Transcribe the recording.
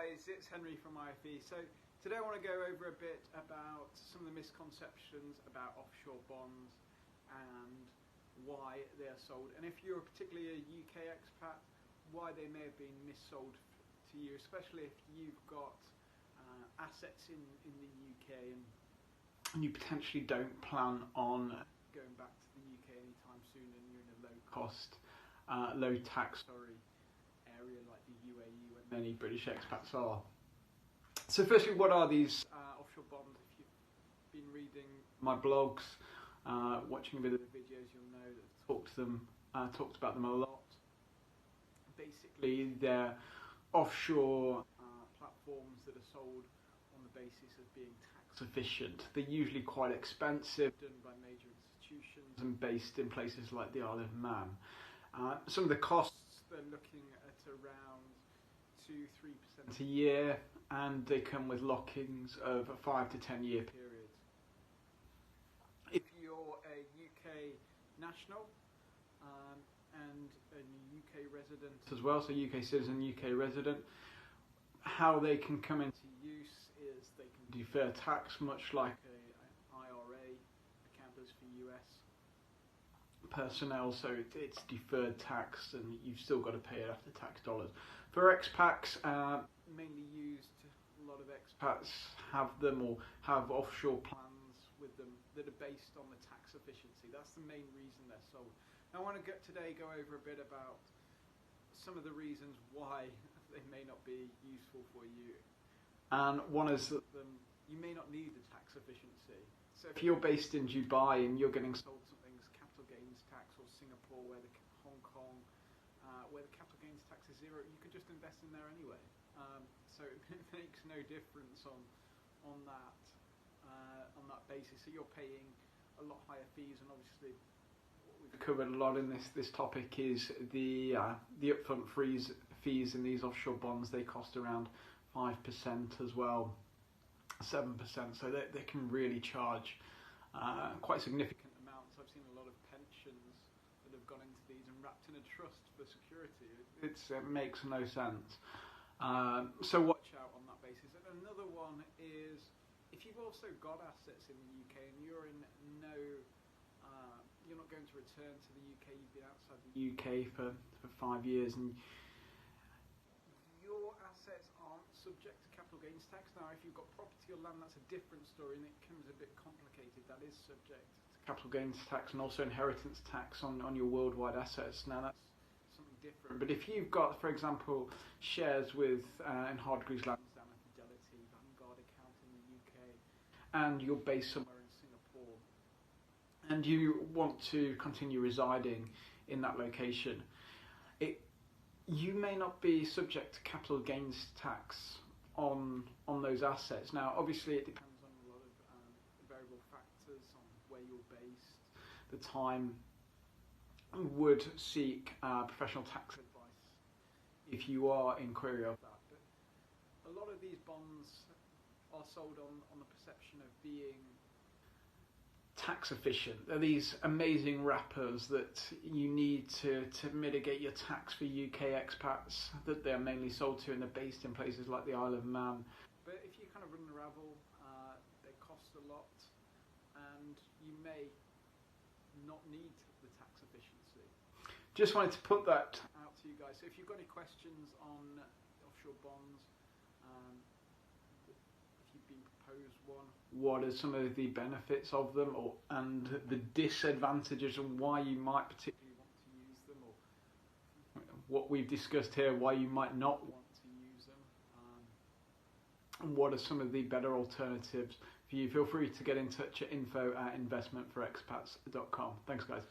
guys, it's Henry from IFE. So today I want to go over a bit about some of the misconceptions about offshore bonds and why they are sold, and if you're particularly a UK expat, why they may have been missold to you, especially if you've got assets in the UK and you potentially don't plan on going back to the UK anytime soon, and you're in a low cost, low tax area like the UAE, where many British expats are. So firstly, what are these offshore bonds? If you've been reading my blogs, watching a bit of the videos, you'll know that I've talked about them a lot. Basically, they're offshore platforms that are sold on the basis of being tax efficient. They're usually quite expensive, done by major institutions and based in places like the Isle of Man. Some of the costs, they're looking at around 2-3% a year, and they come with lock-ins of a 5 to 10 year period. If you're a UK national and a UK resident as well, so UK citizen, UK resident, how they can come into use is they can defer tax, much like a IRA account does for US personnel, so it's deferred tax and you've still got to pay it after tax dollars. For expats, mainly used, a lot of expats have them or have offshore plans with them that are based on the tax efficiency. That's the main reason they're sold. Now I want to today go over a bit about some of the reasons why they may not be useful for you. And one is that you may not need the tax efficiency. So if you're based in Dubai and you're getting sold something's capital gains tax, or Singapore, where Hong Kong, where the capital gains tax is zero, you could just invest in there anyway. So it makes no difference on that basis. So you're paying a lot higher fees, and obviously what we've covered a lot in this topic is the upfront fees in these offshore bonds. They cost around 5% as well, 7%. So they can really charge quite significant amounts. I've seen a lot of pensions that have gone into these and wrapped in a trust for security. It makes no sense. So watch out on that basis. And another one is, if you've also got assets in the UK and you're not going to return to the UK, you've been outside the UK for 5 years, and your assets aren't subject to capital gains tax. Now, if you've got property or land, that's a different story, and it becomes a bit complicated. That is subject to capital gains tax and also inheritance tax on your worldwide assets. Now, that's something different. But if you've got, for example, shares in Hargreaves Lansdown and Fidelity, Vanguard account in the UK, and you're based somewhere in Singapore, and you want to continue residing in that location, you may not be subject to capital gains tax on those assets. Now, obviously, it depends on a lot of variable factors, on where you're based, the time. Would seek professional tax advice if you are in query of that. But a lot of these bonds are sold on the perception of being tax efficient. They're these amazing wrappers that you need to mitigate your tax for UK expats, that they're mainly sold to, and they're based in places like the Isle of Man. But if you kind of unravel, they cost a lot, and you may not need the tax efficiency. Just wanted to put that out to you guys. So if you've got any questions on offshore bonds, if you've been proposed one, what are some of the benefits of them, and the disadvantages, and why you might particularly want to use them, or what we've discussed here, why you might not want to use them, and what are some of the better alternatives for you, feel free to get in touch at info@investmentforexpats.com. Thanks, guys.